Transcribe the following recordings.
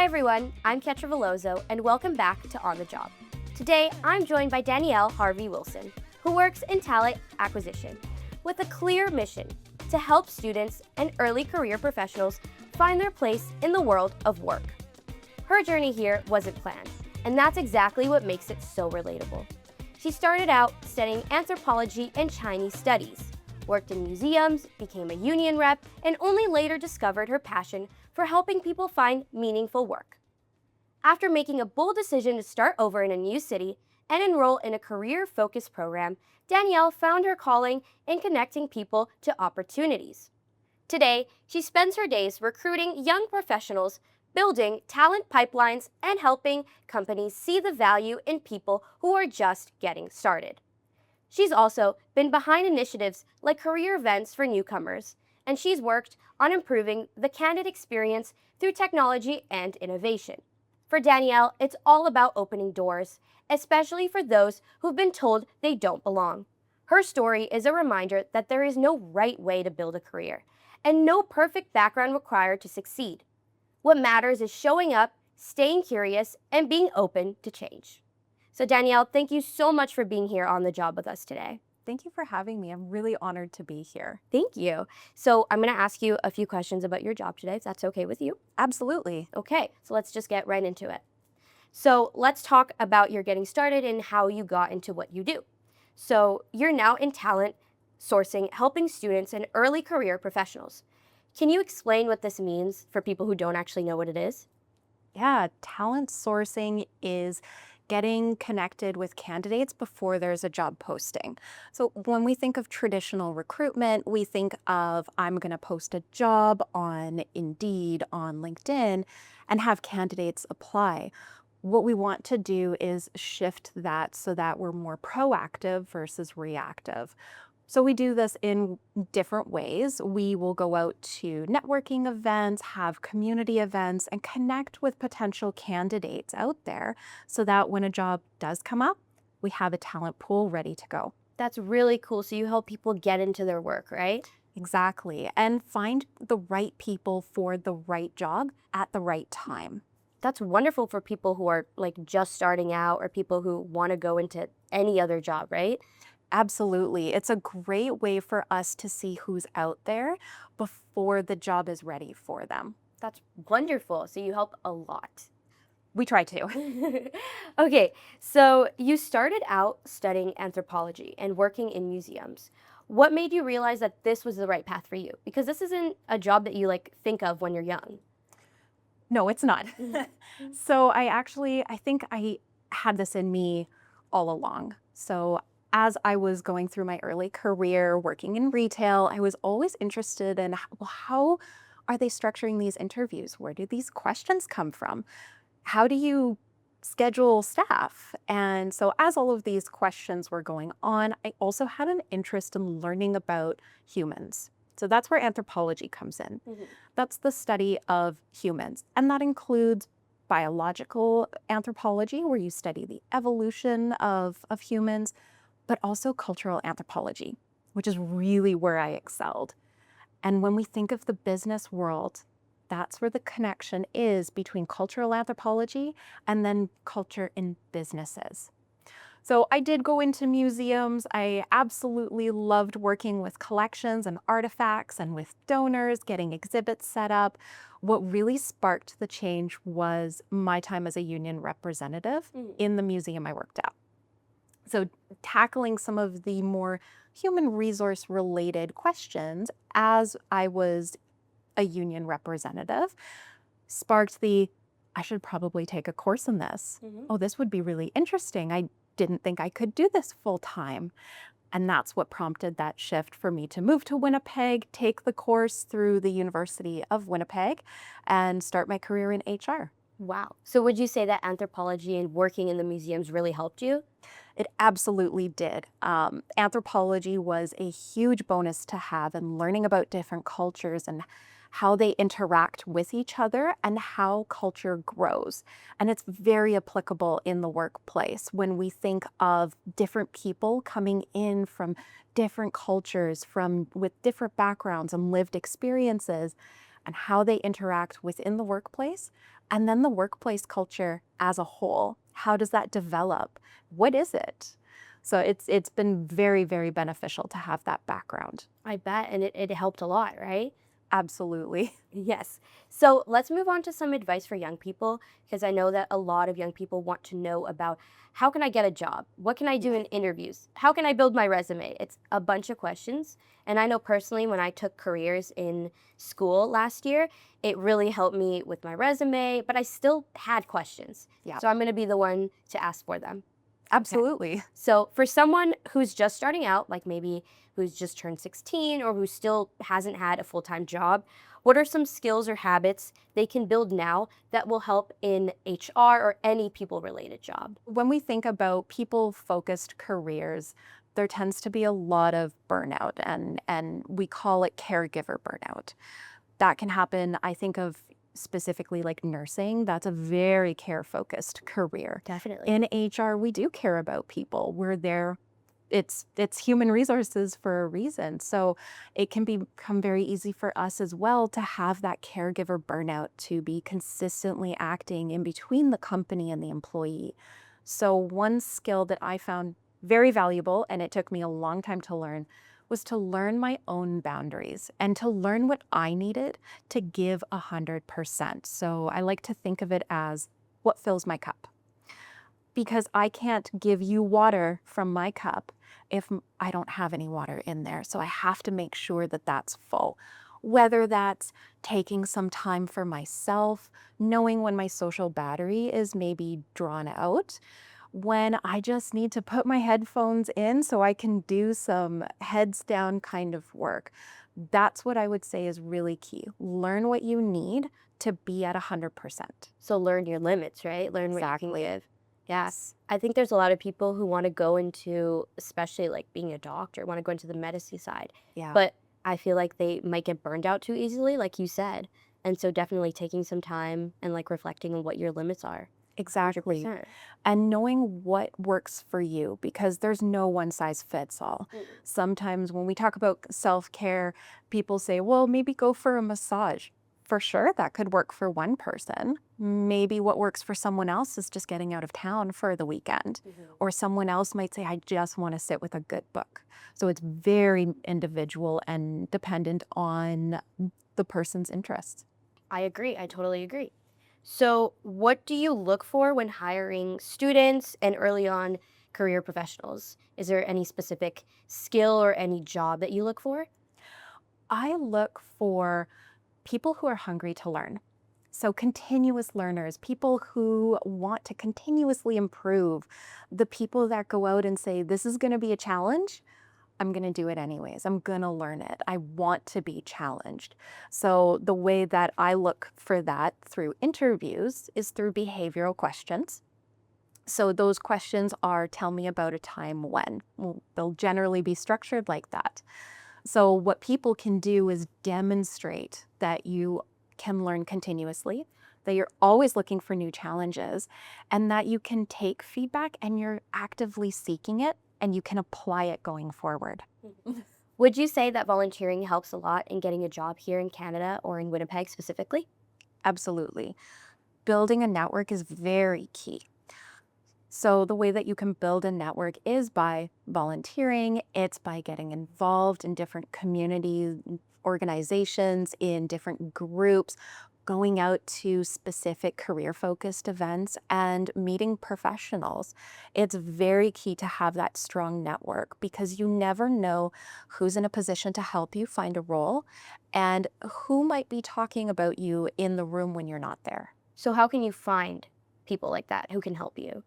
Hi everyone, I'm Ketra Veloso and welcome back to On the Job. Today, I'm joined by Danielle Harvey-Wilson, who works in talent acquisition with a clear mission to help students and early career professionals find their place in the world of work. Her journey here wasn't planned, and that's exactly what makes it so relatable. She started out studying anthropology and Chinese studies, worked in museums, became a union rep, and only later discovered her passion for helping people find meaningful work. After making a bold decision to start over in a new city and enroll in a career-focused program, Danielle found her calling in connecting people to opportunities. Today, she spends her days recruiting young professionals, building talent pipelines, and helping companies see the value in people who are just getting started. She's also been behind initiatives like career events for newcomers, and she's worked on improving the candidate experience through technology and innovation. For Danielle, it's all about opening doors, especially for those who've been told they don't belong. Her story is a reminder that there is no right way to build a career, and no perfect background required to succeed. What matters is showing up, staying curious, and being open to change. So Danielle, thank you so much for being here on the job with us today. Thank you for having me. I'm really honored to be here. Thank you. So I'm going to ask you a few questions about your job today, if that's okay with you. Absolutely. Okay, so let's just get right into it. So let's talk about your getting started and how you got into what you do. So you're now in talent sourcing, helping students and early career professionals. Can you explain what this means for people who don't actually know what it is? Yeah, talent sourcing is getting connected with candidates before there's a job posting. So when we think of traditional recruitment, we think of I'm going to post a job on Indeed, on LinkedIn, and have candidates apply. What we want to do is shift that so that we're more proactive versus reactive. So we do this in different ways. We will go out to networking events, have community events, and connect with potential candidates out there so that when a job does come up, we have a talent pool ready to go. That's really cool. So you help people get into their work, right? Exactly. And find the right people for the right job at the right time. That's wonderful for people who are like just starting out or people who want to go into any other job, right? Absolutely. It's a great way for us to see who's out there before the job is ready for them. That's wonderful. So you help a lot. We try to. Okay, so you started out studying anthropology and working in museums. What made you realize that this was the right path for you? Because this isn't a job that you like think of when you're young. No, it's not. So I think I had this in me all along. So as I was going through my early career working in retail, I was always interested in, well, how are they structuring these interviews? Where do these questions come from? How do you schedule staff? And so as all of these questions were going on, I also had an interest in learning about humans. So that's where anthropology comes in. That's the study of humans. And that includes biological anthropology, where you study the evolution of humans, but also cultural anthropology, which is really where I excelled. And when we think of the business world, that's where the connection is between cultural anthropology and then culture in businesses. So I did go into museums. I absolutely loved working with collections and artifacts and with donors, getting exhibits set up. What really sparked the change was my time as a union representative in the museum I worked at. So tackling some of the more human resource related questions as I was a union representative sparked I should probably take a course in this. Oh, this would be really interesting. I didn't think I could do this full time. And that's what prompted that shift for me to move to Winnipeg, take the course through the University of Winnipeg, and start my career in HR. Wow. So would you say that anthropology and working in the museums really helped you? It absolutely did. Anthropology was a huge bonus to have, and learning about different cultures and how they interact with each other and how culture grows. And it's very applicable in the workplace when we think of different people coming in from different cultures, with different backgrounds and lived experiences, and how they interact within the workplace. And then the workplace culture as a whole. How does that develop? What is it? So it's been very, very beneficial to have that background. I bet, and it helped a lot, right? Absolutely. Yes. So let's move on to some advice for young people, because I know that a lot of young people want to know about how can I get a job? What can I do in interviews? How can I build my resume? It's a bunch of questions. And I know personally when I took careers in school last year, it really helped me with my resume, but I still had questions. Yeah. So I'm going to be the one to ask for them. Absolutely. So for someone who's just starting out, like maybe who's just turned 16 or who still hasn't had a full-time job, what are some skills or habits they can build now that will help in HR or any people-related job? When we think about people-focused careers, there tends to be a lot of burnout, and we call it caregiver burnout. That can happen, I think of specifically like nursing. That's a very care-focused career. Definitely. In HR, we do care about people. We're there. It's human resources for a reason. So it can become very easy for us as well to have that caregiver burnout, to be consistently acting in between the company and the employee. So one skill that I found very valuable, and it took me a long time to learn, was to learn my own boundaries and to learn what I needed to give 100%. So I like to think of it as what fills my cup. Because I can't give you water from my cup if I don't have any water in there. So I have to make sure that that's full. Whether that's taking some time for myself, knowing when my social battery is maybe drawn out, when I just need to put my headphones in so I can do some heads down kind of work. That's what I would say is really key. Learn what you need to be at 100%. So learn your limits, right? Learn what you can give. Yes. I think there's a lot of people who want to go into, especially like being a doctor, want to go into the medicine side. Yeah. But I feel like they might get burned out too easily, like you said. And so definitely taking some time and like reflecting on what your limits are. Exactly. 100%. And knowing what works for you, because there's no one size fits all. Sometimes when we talk about self-care, people say, well, maybe go for a massage. For sure, that could work for one person. Maybe what works for someone else is just getting out of town for the weekend. Or someone else might say, I just want to sit with a good book. So it's very individual and dependent on the person's interests. I agree. I totally agree. So what do you look for when hiring students and early on career professionals? Is there any specific skill or any job that you look for? I look for people who are hungry to learn. So continuous learners, people who want to continuously improve, the people that go out and say, this is going to be a challenge. I'm going to do it anyways. I'm going to learn it. I want to be challenged. So the way that I look for that through interviews is through behavioral questions. So those questions are, tell me about a time when. Well, they'll generally be structured like that. So what people can do is demonstrate that you can learn continuously, that you're always looking for new challenges, and that you can take feedback and you're actively seeking it and you can apply it going forward. Would you say that volunteering helps a lot in getting a job here in Canada or in Winnipeg specifically? Absolutely. Building a network is very key. So the way that you can build a network is by volunteering. It's by getting involved in different community organizations, in different groups, going out to specific career-focused events and meeting professionals. It's very key to have that strong network because you never know who's in a position to help you find a role and who might be talking about you in the room when you're not there. So how can you find people like that who can help you?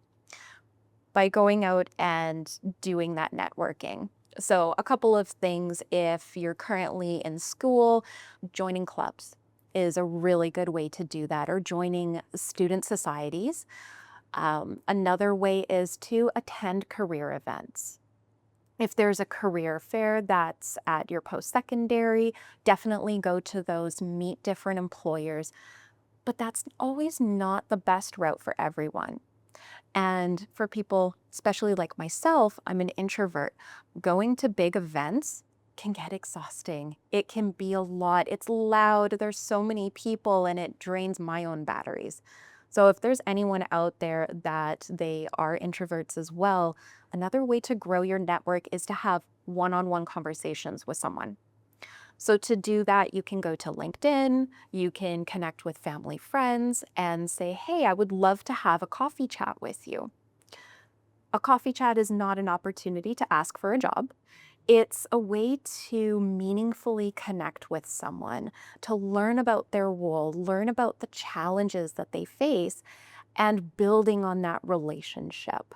By going out and doing that networking. So a couple of things, if you're currently in school, joining clubs is a really good way to do that, or joining student societies. Another way is to attend career events. If there's a career fair that's at your post-secondary, definitely go to those, meet different employers. But that's always not the best route for everyone. And for people, especially like myself, I'm an introvert. Going to big events can get exhausting. It can be a lot. It's loud. There's so many people and it drains my own batteries. So if there's anyone out there that they are introverts as well, another way to grow your network is to have one-on-one conversations with someone. So to do that, you can go to LinkedIn, you can connect with family, friends, and say, hey, I would love to have a coffee chat with you. A coffee chat is not an opportunity to ask for a job. It's a way to meaningfully connect with someone, to learn about their role, learn about the challenges that they face, and building on that relationship.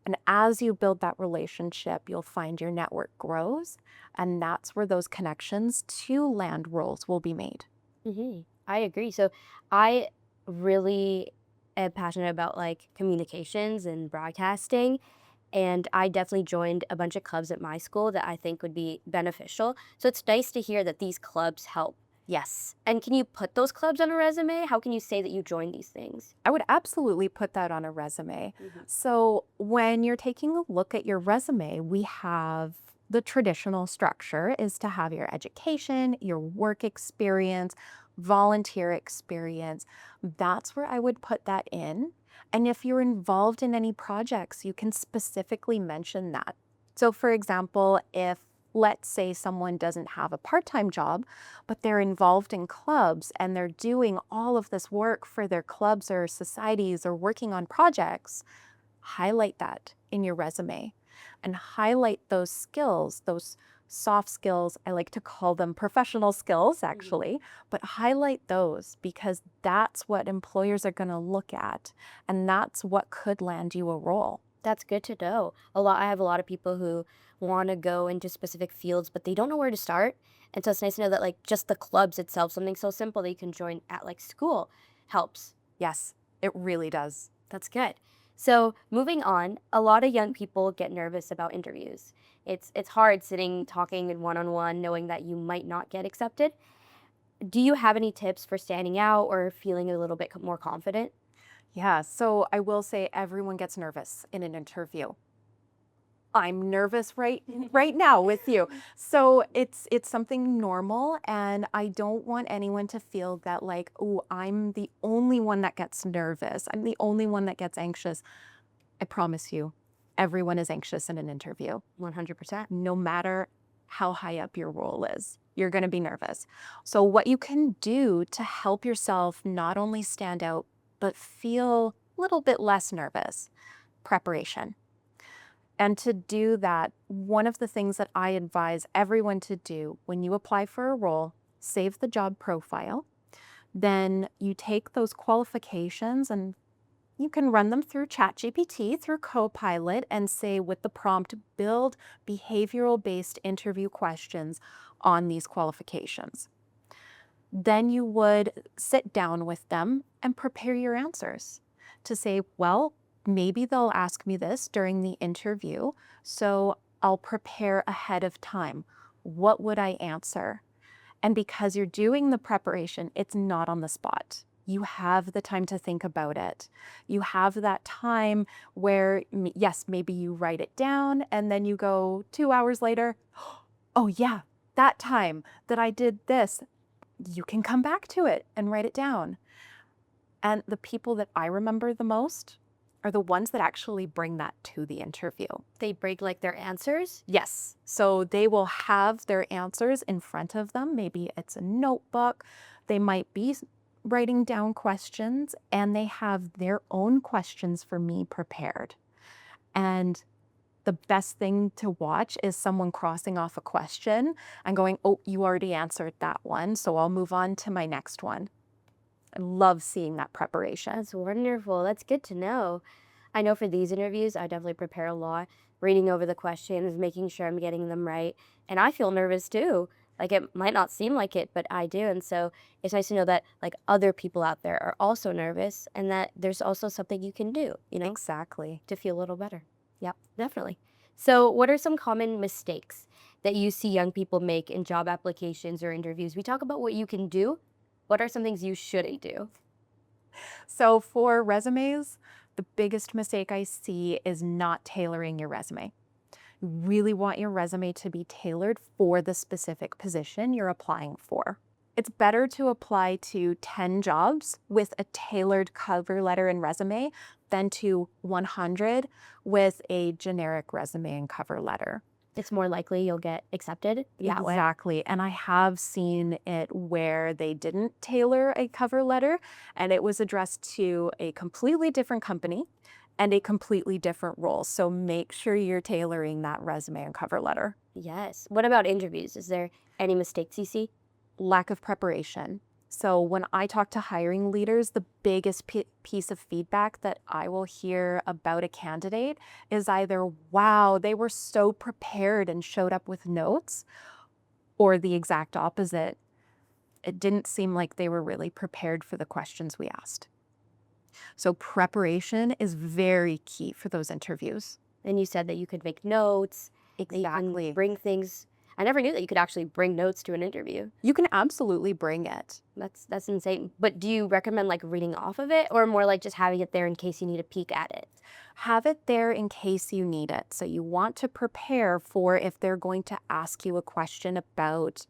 And as you build that relationship, you'll find your network grows, and that's where those connections to land roles will be made. I agree. So I really am passionate about like communications and broadcasting. And I definitely joined a bunch of clubs at my school that I think would be beneficial. So it's nice to hear that these clubs help. Yes, And can you put those clubs on a resume? How can you say that you joined these things? I would absolutely put that on a resume. Mhm. So when you're taking a look at your resume, we have the traditional structure is to have your education, your work experience, volunteer experience. That's where I would put that in. And if you're involved in any projects, you can specifically mention that. So for example, if let's say someone doesn't have a part-time job, but they're involved in clubs and they're doing all of this work for their clubs or societies or working on projects, highlight that in your resume and highlight those skills, those soft skills. I like to call them professional skills, actually, but highlight those because that's what employers are going to look at and that's what could land you a role. That's good to know. I have a lot of people who want to go into specific fields, but they don't know where to start. And so it's nice to know that like just the clubs itself, something so simple that you can join at like school helps. Yes, it really does. That's good. So moving on, a lot of young people get nervous about interviews. It's hard sitting talking in one-on-one knowing that you might not get accepted. Do you have any tips for standing out or feeling a little bit more confident? Yeah, so I will say everyone gets nervous in an interview. I'm nervous right now with you. So it's something normal and I don't want anyone to feel that like, oh, I'm the only one that gets nervous. I'm the only one that gets anxious. I promise you, everyone is anxious in an interview. 100%. No matter how high up your role is, you're going to be nervous. So what you can do to help yourself not only stand out, but feel a little bit less nervous, preparation. And to do that, one of the things that I advise everyone to do when you apply for a role, save the job profile. Then you take those qualifications and you can run them through ChatGPT, through Copilot, and say with the prompt, build behavioral-based interview questions on these qualifications. Then you would sit down with them and prepare your answers to say, well, maybe they'll ask me this during the interview, so I'll prepare ahead of time. What would I answer? And because you're doing the preparation, it's not on the spot. You have the time to think about it. You have that time where, yes, maybe you write it down and then you go 2 hours later, oh yeah, that time that I did this, you can come back to it and write it down. And the people that I remember the most are the ones that actually bring that to the interview. They break like their answers? Yes. So they will have their answers in front of them. Maybe it's a notebook. They might be writing down questions and they have their own questions for me prepared. And the best thing to watch is someone crossing off a question and going, oh, you already answered that one, so I'll move on to my next one. I love seeing that preparation. That's wonderful. That's good to know. I know for these interviews, I definitely prepare a lot, reading over the questions, making sure I'm getting them right. And I feel nervous too. Like it might not seem like it, but I do. And so it's nice to know that like other people out there are also nervous and that there's also something you can do, Exactly. to feel a little better. Yep. Definitely. So what are some common mistakes that you see young people make in job applications or interviews? We talk about what you can do. What are some things you shouldn't do? So for resumes, the biggest mistake I see is not tailoring your resume. You really want your resume to be tailored for the specific position you're applying for. It's better to apply to 10 jobs with a tailored cover letter and resume than to 100 with a generic resume and cover letter. It's more likely you'll get accepted that way. Exactly. And I have seen it where they didn't tailor a cover letter and it was addressed to a completely different company and a completely different role. So make sure you're tailoring that resume and cover letter. Yes. What about interviews? Is there any mistakes you see? Lack of preparation. So when I talk to hiring leaders, the biggest piece of feedback that I will hear about a candidate is either, wow, they were so prepared and showed up with notes, or the exact opposite. It didn't seem like they were really prepared for the questions we asked. So preparation is very key for those interviews. And you said that you could make notes. That you Exactly. can bring things. I never knew that you could actually bring notes to an interview. You can absolutely bring it. That's insane. But do you recommend like reading off of it or more like just having it there in case you need a peek at it? Have it there in case you need it. So you want to prepare for if they're going to ask you a question about,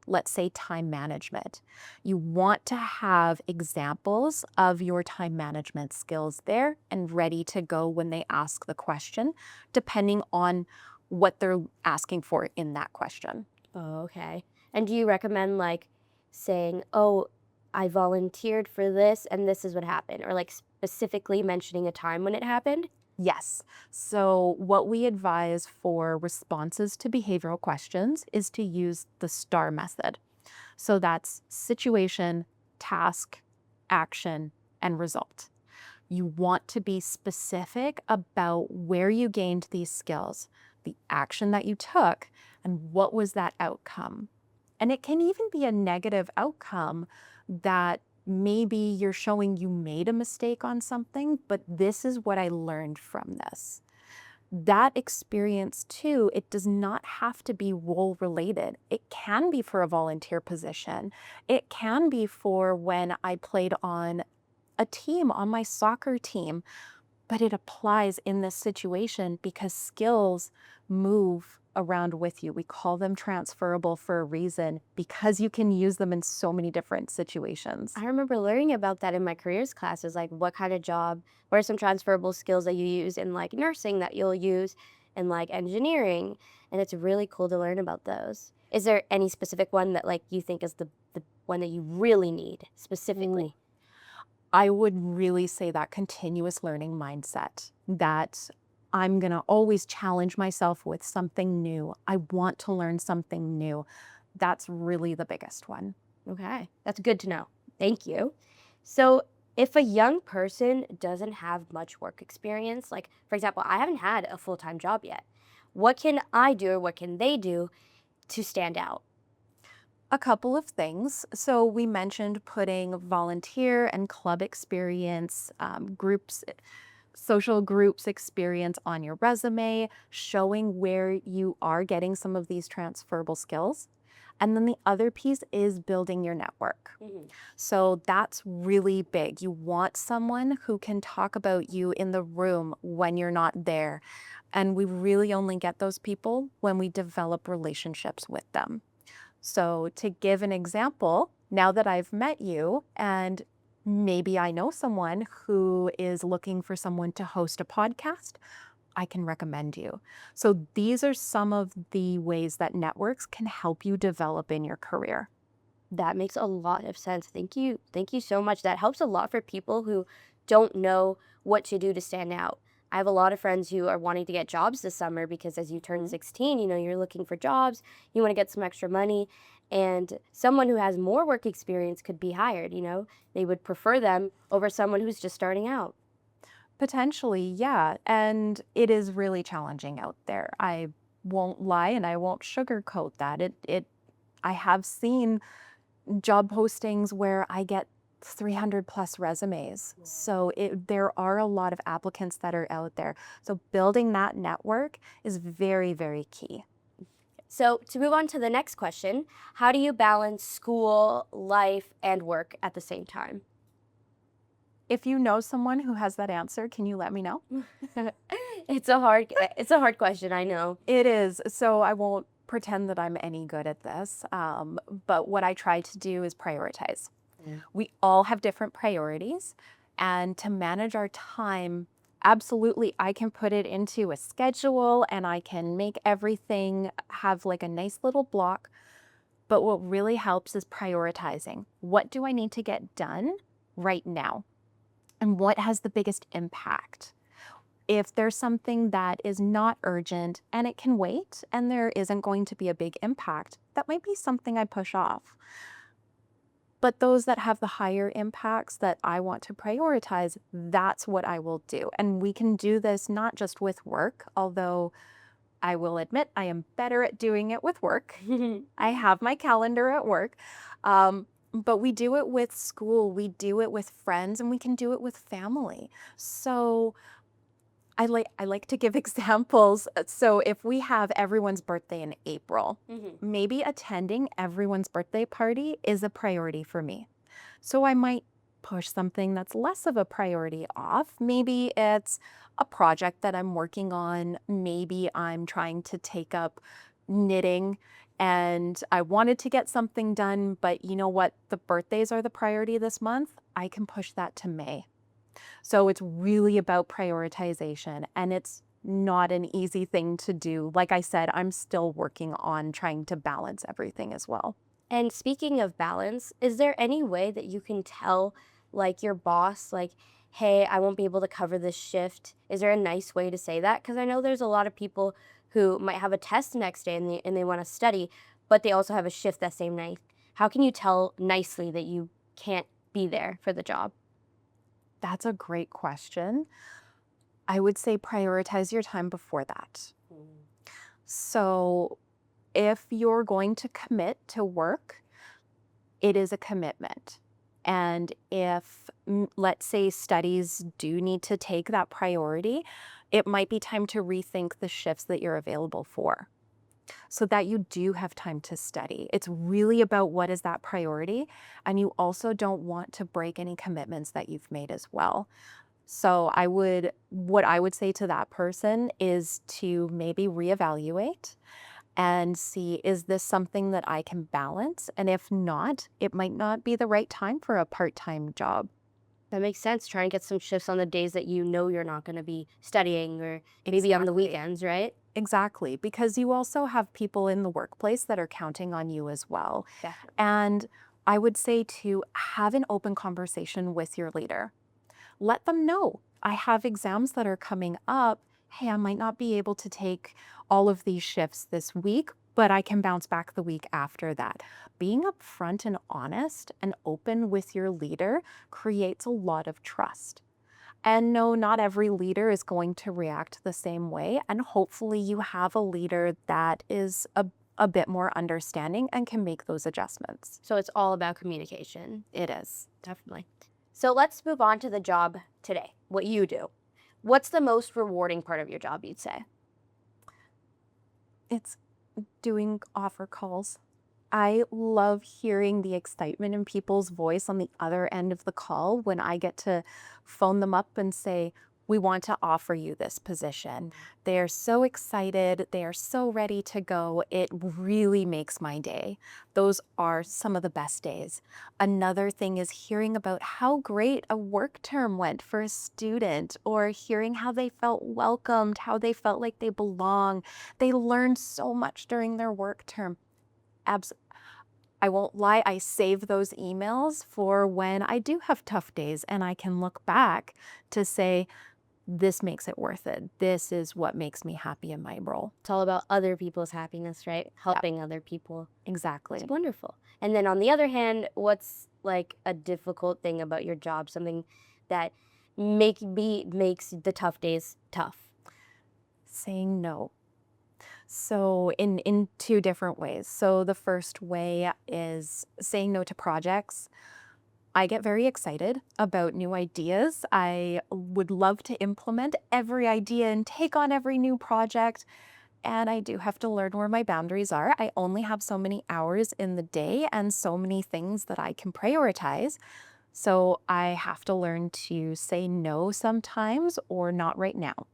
let's say, time management. You want to have examples of your time management skills there and ready to go when they ask the question, depending on what they're asking for in that question. Oh, okay. And do you recommend like saying, oh, I volunteered for this and this is what happened? Or like specifically mentioning a time when it happened? Yes. So what we advise for responses to behavioral questions is to use the STAR method. So that's situation, task, action, and result. You want to be specific about where you gained these skills, the action that you took, and what was that outcome. And it can even be a negative outcome that maybe you're showing you made a mistake on something, but this is what I learned from this. That experience too, it does not have to be role related. It can be for a volunteer position. It can be for when I played on a team, on my soccer team, but it applies in this situation because skills move around with you. We call them transferable for a reason because you can use them in so many different situations. I remember learning about that in my careers classes, like what kind of job, what are some transferable skills that you use in like nursing that you'll use in like engineering. And it's really cool to learn about those. Is there any specific one that like you think is the one that you really need specifically? I would really say that continuous learning mindset, that I'm going to always challenge myself with something new. I want to learn something new. That's really the biggest one. Okay, that's good to know. Thank you. So if a young person doesn't have much work experience, like for example, I haven't had a full-time job yet, what can I do or what can they do to stand out? A couple of things. So we mentioned putting volunteer and club experience, groups, social groups experience on your resume, showing where you are getting some of these transferable skills. And then the other piece is building your network. So that's really big. You want someone who can talk about you in the room when you're not there. And we really only get those people when we develop relationships with them. So to give an example, now that I've met you and maybe I know someone who is looking for someone to host a podcast, I can recommend you. So these are some of the ways that networks can help you develop in your career. That makes a lot of sense. Thank you. Thank you so much. That helps a lot for people who don't know what to do to stand out. I have a lot of friends who are wanting to get jobs this summer because as you turn 16, you're looking for jobs, you want to get some extra money, and someone who has more work experience could be hired, They would prefer them over someone who's just starting out. Potentially, yeah. And it is really challenging out there. I won't lie and I won't sugarcoat that. I have seen job postings where I get 300 plus resumes. Wow. So there are a lot of applicants that are out there. So building that network is very, very key. So to move on to the next question, how do you balance school, life, and work at the same time? If you know someone who has that answer, can you let me know? It's a hard question, I know. It is. So I won't pretend that I'm any good at this. But what I try to do is prioritize. We all have different priorities. And to manage our time, absolutely, I can put it into a schedule and I can make everything have like a nice little block. But what really helps is prioritizing. What do I need to get done right now? And what has the biggest impact? If there's something that is not urgent and it can wait and there isn't going to be a big impact, that might be something I push off. But those that have the higher impacts that I want to prioritize, that's what I will do. And we can do this not just with work, although I will admit I am better at doing it with work. I have my calendar at work. But we do it with school, we do it with friends, and we can do it with family. So I like to give examples. So if we have everyone's birthday in April, maybe attending everyone's birthday party is a priority for me. So I might push something that's less of a priority off. Maybe it's a project that I'm working on. Maybe I'm trying to take up knitting and I wanted to get something done, but you know what? The birthdays are the priority this month. I can push that to May. So it's really about prioritization, and it's not an easy thing to do. Like I said, I'm still working on trying to balance everything as well. And speaking of balance, is there any way that you can tell like your boss, like, hey, I won't be able to cover this shift? Is there a nice way to say that? Because I know there's a lot of people who might have a test next day and they want to study, but they also have a shift that same night. How can you tell nicely that you can't be there for the job? That's a great question. I would say prioritize your time before that. So if you're going to commit to work, it is a commitment. And if, let's say, studies do need to take that priority, it might be time to rethink the shifts that you're available for so that you do have time to study. It's really about what is that priority. And you also don't want to break any commitments that you've made as well. So what I would say to that person is to maybe reevaluate and see, is this something that I can balance? And if not, it might not be the right time for a part-time job. That makes sense. Try and get some shifts on the days that you know you're not going to be studying, or maybe on the weekends, right? Exactly, because you also have people in the workplace that are counting on you as well. Definitely. And I would say to have an open conversation with your leader. Let them know, I have exams that are coming up. Hey, I might not be able to take all of these shifts this week, but I can bounce back the week after that. Being upfront and honest and open with your leader creates a lot of trust. And no, not every leader is going to react the same way. And hopefully you have a leader that is a bit more understanding and can make those adjustments. So it's all about communication. It is. Definitely. So let's move on to the job today, what you do. What's the most rewarding part of your job, you'd say? It's doing offer calls. I love hearing the excitement in people's voice on the other end of the call when I get to phone them up and say, we want to offer you this position. They are so excited. They are so ready to go. It really makes my day. Those are some of the best days. Another thing is hearing about how great a work term went for a student, or hearing how they felt welcomed, how they felt like they belong. They learned so much during their work term. I won't lie, I save those emails for when I do have tough days and I can look back to say, this makes it worth it. This is what makes me happy in my role. It's all about other people's happiness, right? Helping other people. Exactly. It's wonderful. And then on the other hand, what's like a difficult thing about your job? Something that makes the tough days tough? Saying no. So in two different ways. So the first way is saying no to projects. I get very excited about new ideas. I would love to implement every idea and take on every new project. And I do have to learn where my boundaries are. I only have so many hours in the day and so many things that I can prioritize. So I have to learn to say no sometimes, or not right now.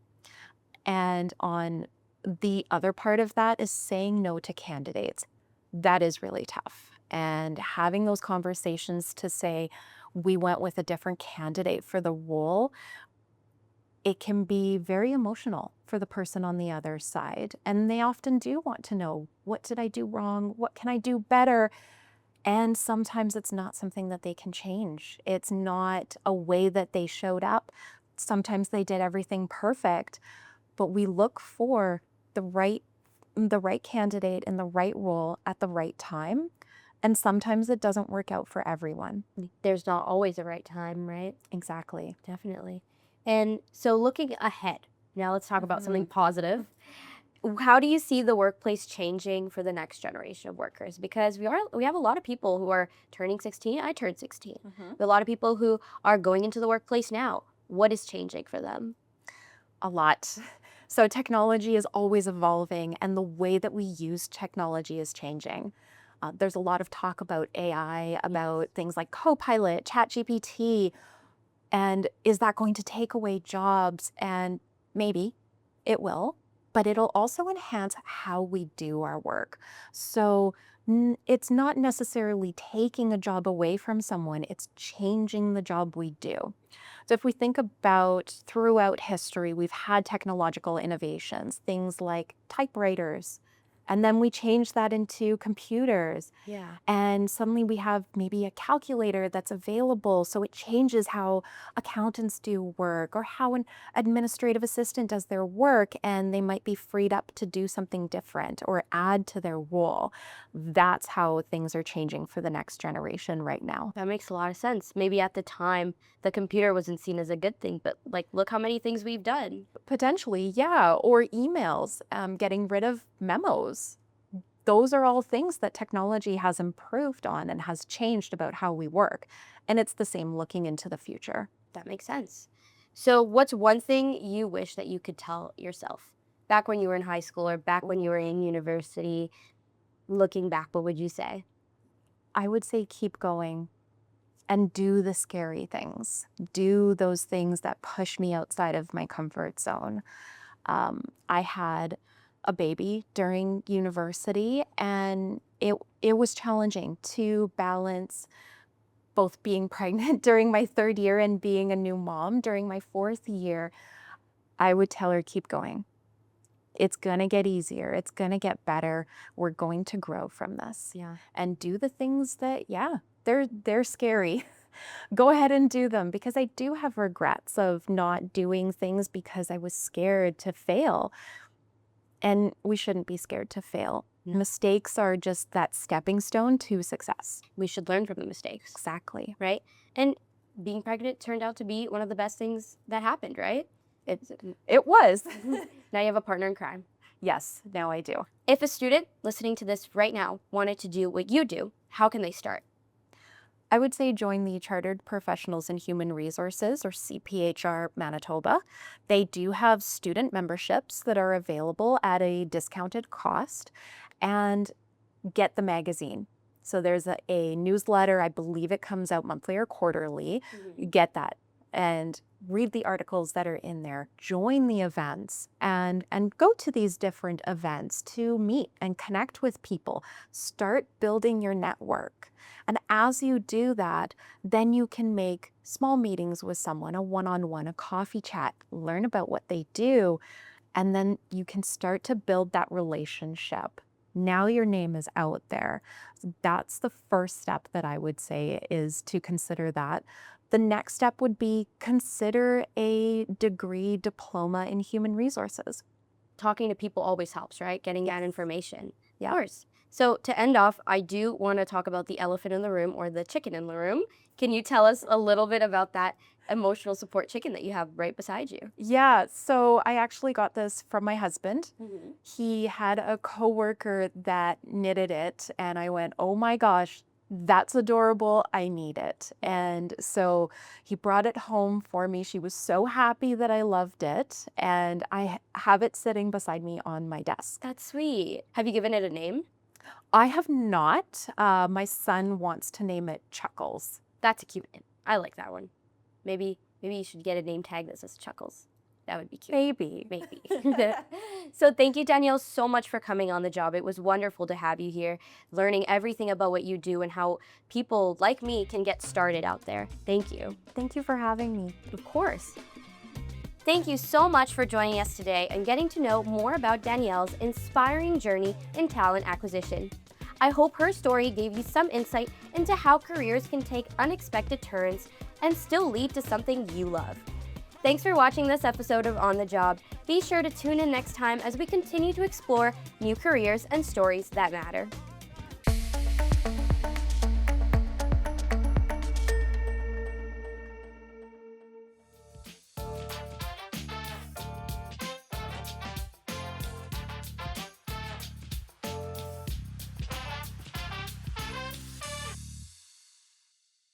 And on the other part of that is saying no to candidates. That is really tough. And having those conversations to say, we went with a different candidate for the role, it can be very emotional for the person on the other side. And they often do want to know, what did I do wrong? What can I do better? And sometimes it's not something that they can change. It's not a way that they showed up. Sometimes they did everything perfect, but we look for the right candidate in the right role at the right time. And sometimes it doesn't work out for everyone. There's not always a right time, right? Exactly. Definitely. And so looking ahead, now let's talk about something positive. How do you see the workplace changing for the next generation of workers? Because we have a lot of people who are turning 16. I turned 16. We have a lot of people who are going into the workplace now. What is changing for them? A lot. So technology is always evolving, and the way that we use technology is changing. There's a lot of talk about AI, about things like Copilot, ChatGPT, and is that going to take away jobs? And maybe it will, but it'll also enhance how we do our work. So it's not necessarily taking a job away from someone, it's changing the job we do. So if we think about throughout history, we've had technological innovations, things like typewriters, and then we change that into computers. Yeah. And suddenly we have maybe a calculator that's available. So it changes how accountants do work or how an administrative assistant does their work, and they might be freed up to do something different or add to their role. That's how things are changing for the next generation right now. That makes a lot of sense. Maybe at the time, the computer wasn't seen as a good thing, but like, look how many things we've done. Potentially, yeah. Or emails, getting rid of memos. Those are all things that technology has improved on and has changed about how we work. And it's the same looking into the future. That makes sense. So what's one thing you wish that you could tell yourself back when you were in high school or back when you were in university? Looking back, what would you say? I would say keep going and do the scary things. Do those things that push me outside of my comfort zone. I had a baby during university, and it was challenging to balance both being pregnant during my 3rd year and being a new mom during my 4th year. I would tell her, keep going. It's gonna get easier. It's gonna get better. We're going to grow from this. Yeah. And do the things that, yeah, they're scary. Go ahead and do them, because I do have regrets of not doing things because I was scared to fail. And we shouldn't be scared to fail. No. Mistakes are just that stepping stone to success. We should learn from the mistakes, Exactly. right? And being pregnant turned out to be one of the best things that happened, right? It was. Now you have a partner in crime. Yes, now I do. If a student listening to this right now wanted to do what you do, how can they start? I would say join the Chartered Professionals in Human Resources, or CPHR Manitoba. They do have student memberships that are available at a discounted cost, and get the magazine. So there's a newsletter, I believe it comes out monthly or quarterly. You get that and read the articles that are in there, join the events, and go to these different events to meet and connect with people. Start building your network. And as you do that, then you can make small meetings with someone, a one-on-one, a coffee chat, learn about what they do, and then you can start to build that relationship. Now your name is out there. So that's the first step that I would say, is to consider that. The next step would be consider a degree, diploma in human resources. Talking to people always helps, right? Getting that information. Yeah. Of course. So to end off, I do want to talk about the elephant in the room, or the chicken in the room. Can you tell us a little bit about that emotional support chicken that you have right beside you? Yeah, so I actually got this from my husband. He had a coworker that knitted it, and I went, oh my gosh, that's adorable, I need it. And so he brought it home for me. She was so happy that I loved it, and I have it sitting beside me on my desk. That's sweet. Have you given it a name? I have not. My son wants to name it Chuckles. That's a cute name. I like that one. Maybe you should get a name tag that says Chuckles. That would be cute. Maybe. Maybe. So thank you, Danielle, so much for coming on the job. It was wonderful to have you here, learning everything about what you do and how people like me can get started out there. Thank you. Thank you for having me. Of course. Thank you so much for joining us today and getting to know more about Danielle's inspiring journey in talent acquisition. I hope her story gave you some insight into how careers can take unexpected turns and still lead to something you love. Thanks for watching this episode of On the Job. Be sure to tune in next time as we continue to explore new careers and stories that matter.